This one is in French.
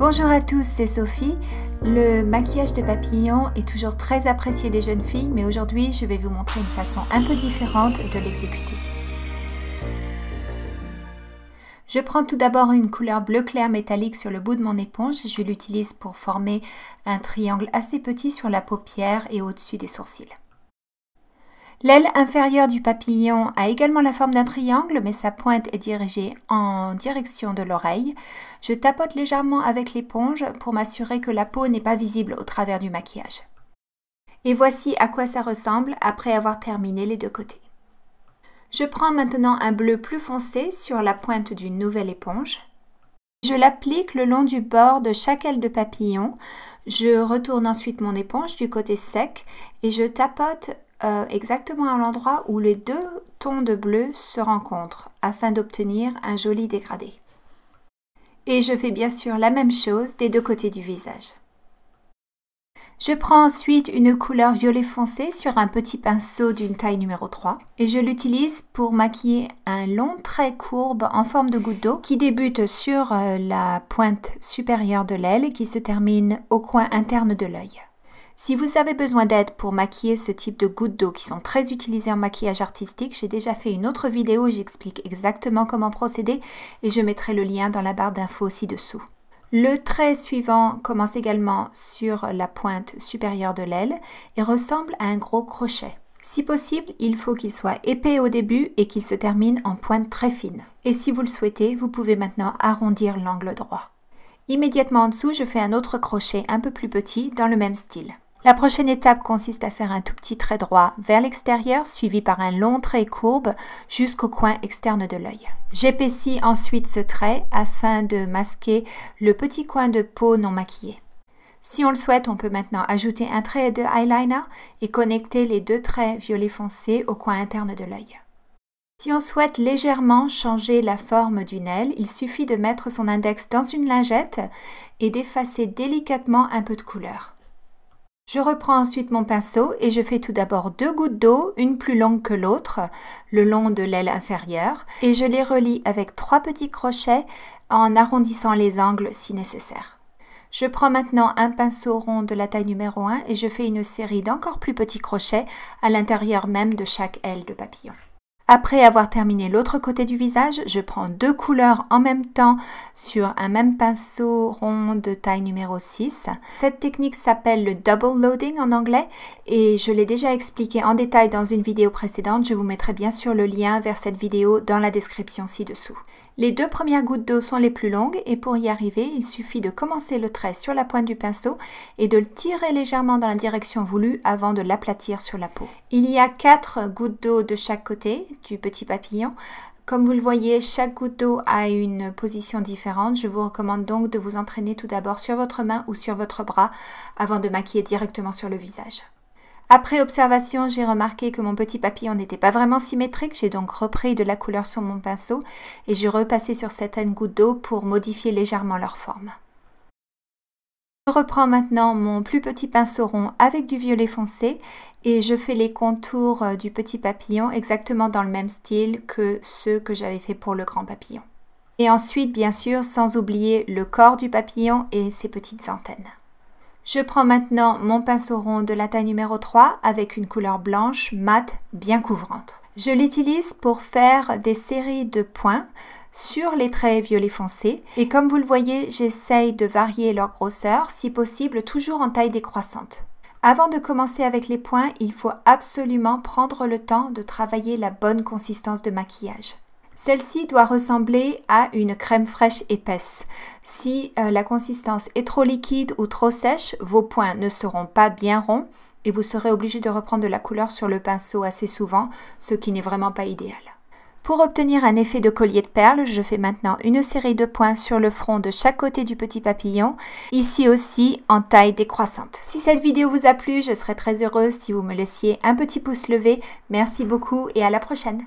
Bonjour à tous, c'est Sophie. Le maquillage de papillon est toujours très apprécié des jeunes filles, mais aujourd'hui je vais vous montrer une façon un peu différente de l'exécuter. Je prends tout d'abord une couleur bleu clair métallique sur le bout de mon éponge. Je l'utilise pour former un triangle assez petit sur la paupière et au-dessus des sourcils. L'aile inférieure du papillon a également la forme d'un triangle, mais sa pointe est dirigée en direction de l'oreille. Je tapote légèrement avec l'éponge pour m'assurer que la peau n'est pas visible au travers du maquillage. Et voici à quoi ça ressemble après avoir terminé les deux côtés. Je prends maintenant un bleu plus foncé sur la pointe d'une nouvelle éponge. Je l'applique le long du bord de chaque aile de papillon. Je retourne ensuite mon éponge du côté sec et je tapote exactement à l'endroit où les deux tons de bleu se rencontrent afin d'obtenir un joli dégradé. Et je fais bien sûr la même chose des deux côtés du visage. Je prends ensuite une couleur violet foncé sur un petit pinceau d'une taille numéro 3 et je l'utilise pour maquiller un long trait courbe en forme de goutte d'eau qui débute sur la pointe supérieure de l'aile et qui se termine au coin interne de l'œil. Si vous avez besoin d'aide pour maquiller ce type de gouttes d'eau qui sont très utilisées en maquillage artistique, j'ai déjà fait une autre vidéo où j'explique exactement comment procéder et je mettrai le lien dans la barre d'infos ci-dessous. Le trait suivant commence également sur la pointe supérieure de l'aile et ressemble à un gros crochet. Si possible, il faut qu'il soit épais au début et qu'il se termine en pointe très fine. Et si vous le souhaitez, vous pouvez maintenant arrondir l'angle droit. Immédiatement en dessous, je fais un autre crochet un peu plus petit dans le même style. La prochaine étape consiste à faire un tout petit trait droit vers l'extérieur, suivi par un long trait courbe jusqu'au coin externe de l'œil. J'épaissis ensuite ce trait afin de masquer le petit coin de peau non maquillé. Si on le souhaite, on peut maintenant ajouter un trait de eyeliner et connecter les deux traits violet foncé au coin interne de l'œil. Si on souhaite légèrement changer la forme d'une aile, il suffit de mettre son index dans une lingette et d'effacer délicatement un peu de couleur. Je reprends ensuite mon pinceau et je fais tout d'abord deux gouttes d'eau, une plus longue que l'autre, le long de l'aile inférieure, et je les relie avec 3 petits crochets en arrondissant les angles si nécessaire. Je prends maintenant un pinceau rond de la taille numéro 1 et je fais une série d'encore plus petits crochets à l'intérieur même de chaque aile de papillon. Après avoir terminé l'autre côté du visage, je prends 2 couleurs en même temps sur un même pinceau rond de taille numéro 6. Cette technique s'appelle le double loading en anglais et je l'ai déjà expliqué en détail dans une vidéo précédente. Je vous mettrai bien sûr le lien vers cette vidéo dans la description ci-dessous. Les 2 premières gouttes d'eau sont les plus longues et pour y arriver, il suffit de commencer le trait sur la pointe du pinceau et de le tirer légèrement dans la direction voulue avant de l'aplatir sur la peau. Il y a 4 gouttes d'eau de chaque côté du petit papillon. Comme vous le voyez, chaque goutte d'eau a une position différente. Je vous recommande donc de vous entraîner tout d'abord sur votre main ou sur votre bras avant de maquiller directement sur le visage. Après observation, j'ai remarqué que mon petit papillon n'était pas vraiment symétrique. J'ai donc repris de la couleur sur mon pinceau et j'ai repassé sur certaines gouttes d'eau pour modifier légèrement leur forme. Je reprends maintenant mon plus petit pinceau rond avec du violet foncé et je fais les contours du petit papillon exactement dans le même style que ceux que j'avais fait pour le grand papillon. Et ensuite, bien sûr, sans oublier le corps du papillon et ses petites antennes. Je prends maintenant mon pinceau rond de la taille numéro 3 avec une couleur blanche mate bien couvrante. Je l'utilise pour faire des séries de points sur les traits violet foncé et comme vous le voyez, j'essaye de varier leur grosseur, si possible toujours en taille décroissante. Avant de commencer avec les points, il faut absolument prendre le temps de travailler la bonne consistance de maquillage. Celle-ci doit ressembler à une crème fraîche épaisse. Si la consistance est trop liquide ou trop sèche, vos points ne seront pas bien ronds et vous serez obligé de reprendre de la couleur sur le pinceau assez souvent, ce qui n'est vraiment pas idéal. Pour obtenir un effet de collier de perles, je fais maintenant une série de points sur le front de chaque côté du petit papillon, ici aussi en taille décroissante. Si cette vidéo vous a plu, je serais très heureuse si vous me laissiez un petit pouce levé. Merci beaucoup et à la prochaine.